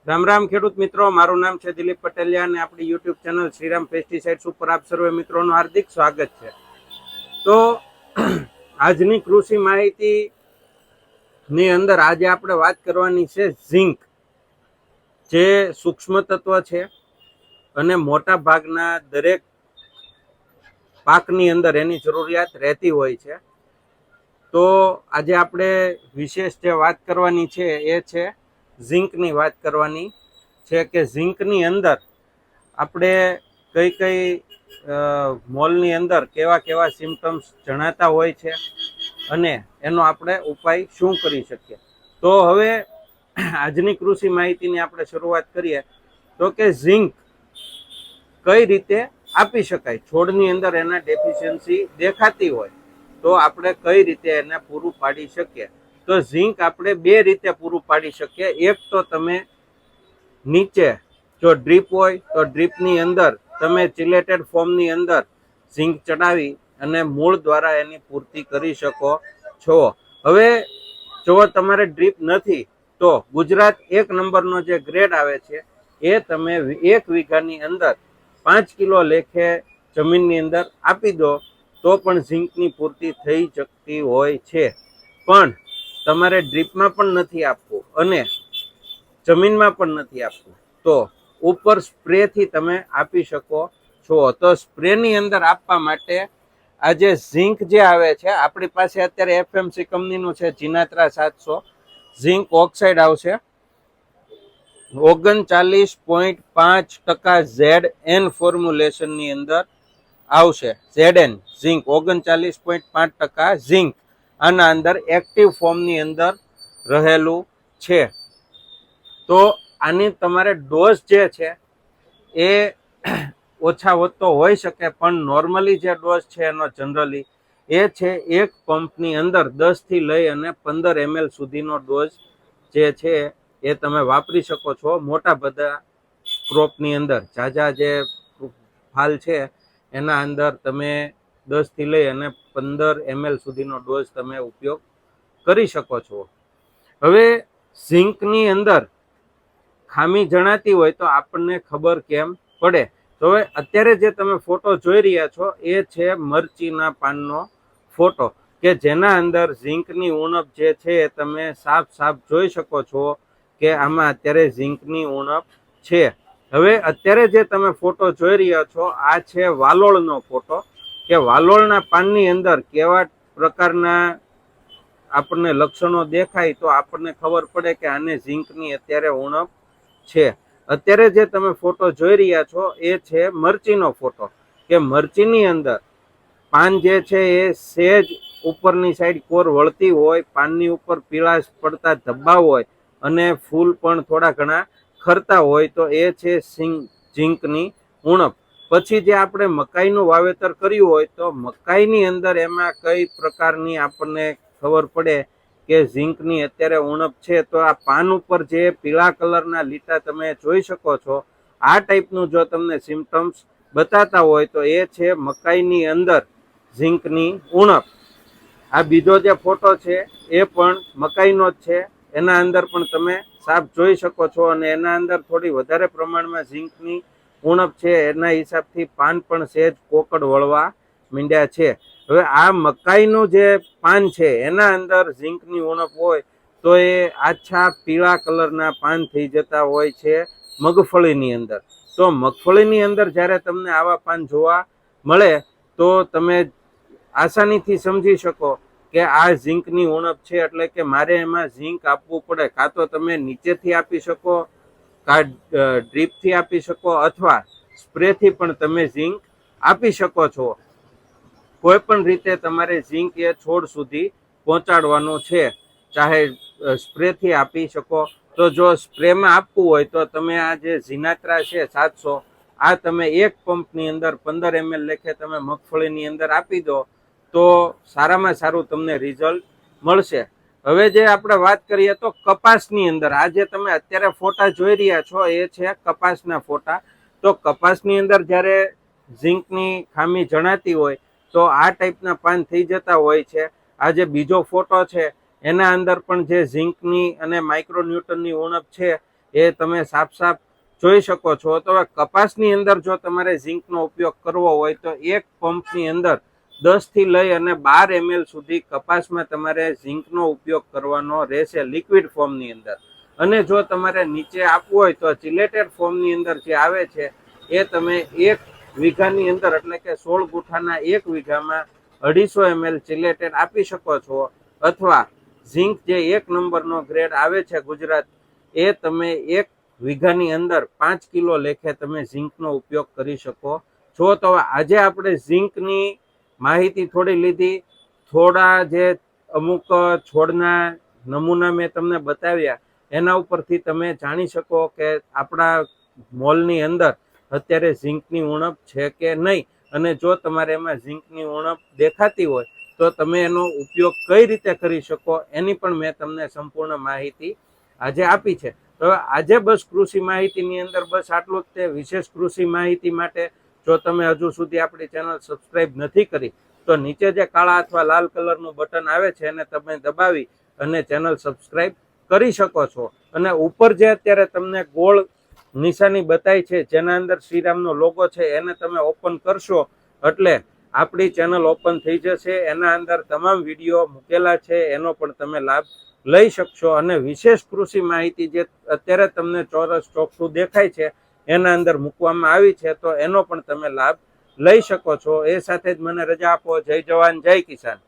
રામ રામ ખેડૂત મિત્રો, મારું નામ છે દિલીપ પટેલિયા અને આપણી યુટ્યુબ ચેનલ શ્રીરામ પેસ્ટિસાઇડ્સ ઉપર આપ સર્વે મિત્રોનું હાર્દિક સ્વાગત છે. તો આજની કૃષિ માહિતી ની અંદર આજે આપણે વાત કરવાની છે ઝીંક, જે સૂક્ષ્મ તત્વ છે અને મોટા ભાગના દરેક પાકની અંદર એની જરૂરિયાત રહેતી હોય છે. તો આજે આપણે વિશેષ જે વાત કરવાની છે એ છે ઝીંકની વાત કરવાની છે કે ઝીંકની અંદર આપણે કઈ કઈ મોલની અંદર કેવા કેવા સિમ્ટમ્સ જણાતા હોય છે અને એનો આપણે ઉપાય શું કરી શકીએ. તો હવે આજની કૃષિ માહિતીની આપણે શરૂઆત કરીએ તો કે ઝીંક કઈ રીતે આપી શકાય. છોડની અંદર એના ડેફિશિયન્સી દેખાતી હોય તો આપણે કઈ રીતે એને પૂરું પાડી શકીએ. તો ઝીંક આપણે બે રીતે પૂરું પાડી શકીએ. એક તો તમે નીચે જો ડ્રીપ હોય તો ડ્રીપની અંદર તમે ચિલેટેડ ફોર્મની અંદર ઝીંક ચડાવી અને મૂળ દ્વારા એની પૂર્તિ કરી શકો છો. હવે જો તમારે ડ્રીપ નથી તો ગુજરાત 1 નંબરનો જે ગ્રેડ આવે છે એ તમે 1 વીઘાની અંદર 5 કિલો લેખે જમીનની અંદર આપી દો તો પણ ઝીંકની પૂર્તિ થઈ શકતી હોય છે. પણ તમારે ડ્રીપમાં પણ નથી આપવું અને જમીનમાં પણ નથી આપવું તો ઉપર સ્પ્રેથી તમે આપી શકો છો. તો સ્પ્રેની અંદર આપવા માટે આ જે ઝીંક જે આવે છે, આપણી પાસે અત્યારે એફએમસી કંપનીનું છે જીનાત્રા 700. ઝીંક ઓક્સાઇડ આવશે 39.5% ZN ફોર્મ્યુલેશનની અંદર આવશે. ZN ઝીંક 39.5% ઝીંક આના અંદર એક્ટિવ ફોર્મની અંદર રહેલું છે. તો આની તમારે ડોઝ જે છે એ ઓછા વધતો હોઈ શકે, પણ નોર્મલી જે ડોઝ છે એનો જનરલી એ છે એક પંપની અંદર 10 થી લઈ અને 15 ml સુધીનો ડોઝ જે છે એ તમે વાપરી શકો છો. મોટા બધા ક્રોપની અંદર ઝાઝા જે ફાલ છે એના અંદર તમે 10 થી લઈ અને 15 ml સુધીનો ડોઝ તમે ઉપયોગ કરી શકો છો. હવે ઝીંકની અંદર ખામી જણાતી હોય તો આપણને ખબર કેમ પડે? તો હવે અત્યારે જે તમે ફોટો જોઈ રહ્યા છો એ છે મરચીના પાનનો ફોટો, કે જેના અંદર ઝીંકની ઉણપ જે છે તમે સાફ સાફ જોઈ શકો છો કે આમાં અત્યારે ઝીંકની ઉણપ છે. હવે અત્યારે જે તમે ફોટો જોઈ રહ્યા છો આ છે વાલોળનો ફોટો, કે વાલોળના પાનની અંદર કેવા પ્રકારના આપણને લક્ષણો દેખાય તો આપણને ખબર પડે કે આને ઝીંકની અત્યારે ઉણપ છે. અત્યારે જે તમે ફોટો જોઈ રહ્યા છો એ છે મરચીનો ફોટો, કે મરચીની અંદર પાન જે છે એ સેજ ઉપરની સાઈડ કોર વળતી હોય, પાનની ઉપર પીળાશ પડતા ધબ્બા હોય અને ફૂલ પણ થોડા ઘણા ખરતા હોય તો એ છે ઝીંકની ઉણપ. પછી જે આપણે મકાઈનું વાવેતર કર્યું હોય તો મકાઈની અંદર એમાં કઈ પ્રકારની આપણને ખબર પડે કે ઝીંકની અત્યારે ઉણપ છે. તો આ પાન ઉપર જે પીળા કલરના લીટા તમે જોઈ શકો છો, આ ટાઈપનું જો તમને સિમ્ટમ્સ બતાતા હોય તો એ છે મકાઈની અંદર ઝીંકની ઉણપ. આ બીજો જે ફોટો છે એ પણ મકાઈનો જ છે, એના અંદર પણ તમે સાફ જોઈ શકો છો અને એના અંદર થોડી વધારે પ્રમાણમાં ઝીંકની ઉણપ છે. એના હિસાબથી પાન પણ સહેજ કોકડ વળવા માંડ્યા છે. હવે આ મકાઈનું જે પાન છે એના અંદર ઝીંકની ઉણપ હોય તો એ આછા પીળા કલરના પાન થઈ જતા હોય છે મગફળીની અંદર. તો મગફળીની અંદર જ્યારે તમને આવા પાન જોવા મળે તો તમે આસાનીથી સમજી શકો કે આ ઝીંકની ઉણપ છે, એટલે કે મારે એમાં ઝીંક આપવું પડે. કાં તો તમે નીચેથી આપી શકો, કાં ડ્રીપથી આપી શકો, અથવા સ્પ્રેથી પણ તમે ઝીંક આપી શકો છો. કોઈ પણ રીતે તમારે ઝીંક એ છોડ સુધી પહોંચાડવાનું છે, ચાહે સ્પ્રેથી આપી શકો. તો જો સ્પ્રેમાં આપવું હોય તો તમે આ જે જીનાત્રા છે 700, આ તમે એક પંપની અંદર 15 ml લેખે તમે મગફળીની અંદર આપી દો તો સારામાં સારું તમને રિઝલ્ટ મળશે. હવે જે આપણે વાત કરીએ તો કપાસની અંદર આ જે તમે અત્યારે ફોટા જોઈ રહ્યા છો એ છે કપાસના ફોટા. તો કપાસની અંદર જ્યારે ઝીંકની ખામી જણાતી હોય તો આ ટાઈપના પાન થઈ જતા હોય છે. આ જે બીજો ફોટો છે એના અંદર પણ જે ઝીંકની અને માઇક્રોન્યુટનની ઉણપ છે એ તમે સાફ સાફ જોઈ શકો છો. તો હવે કપાસની અંદર જો તમારે ઝીંકનો ઉપયોગ કરવો હોય તો એક પંપની અંદર 10 થી લઈ અને 12 ml સુધી કપાસમાં તમારે ઝીંકનો ઉપયોગ કરવાનો રહેશે લિક્વિડ ફોર્મની અંદર. અને જો તમારે નીચે આપવું હોય તો ચિલેટેડ ફોર્મની અંદર જે આવે છે એ તમે 1 વીઘાની અંદર એટલે કે 16 ગુઠાના 1 વીઘામાં 250 ml ચિલેટેડ આપી શકો છો. અથવા ઝીંક જે 1 નંબરનો ગ્રેડ આવે છે ગુજરાત, એ તમે 1 વીઘાની અંદર 5 કિલો લેખે તમે ઝીંકનો ઉપયોગ કરી શકો છો. તો આજે આપણે ઝીંકની માહિતી થોડી લીધી, થોડા જે અમુક છોડના નમૂના મેં તમને બતાવ્યા, એના ઉપરથી તમે જાણી શકો કે આપણા મોલની અંદર અત્યારે ઝીંકની ઉણપ છે કે નહીં. અને જો તમારે એમાં ઝીંકની ઉણપ દેખાતી હોય તો તમે એનો ઉપયોગ કઈ રીતે કરી શકો એની પણ મેં તમને સંપૂર્ણ માહિતી આજે આપી છે. તો આજે બસ કૃષિ માહિતીની અંદર બસ આટલું જ તે. વિશેષ કૃષિ માહિતી માટે જો તમે હજુ સુધી આપણી ચેનલ સબસ્ક્રાઇબ નથી કરી તો નીચે જે કાળા અથવા લાલ કલરનું બટન આવે છે એને તમે દબાવી અને ચેનલ સબસ્ક્રાઇબ કરી શકો છો. અને ઉપર જે અત્યારે તમને ગોળ નિશાની બતાવી છે જેના અંદર શ્રીરામનો લોગો છે, એને તમે ઓપન કરશો એટલે આપણી ચેનલ ઓપન થઈ જશે. એના અંદર તમામ વિડીયો મૂકેલા છે એનો પણ તમે લાભ લઈ શકશો. અને વિશેષ કૃષિ માહિતી જે અત્યારે તમને ચોરસ ચોકઠું દેખાય છે એના અંદર મૂકવામાં આવી છે તો એનો પણ તમે લાભ લઈ શકો છો. એ સાથે જ મને રજા આપો. જય જવાન જય કિસાન.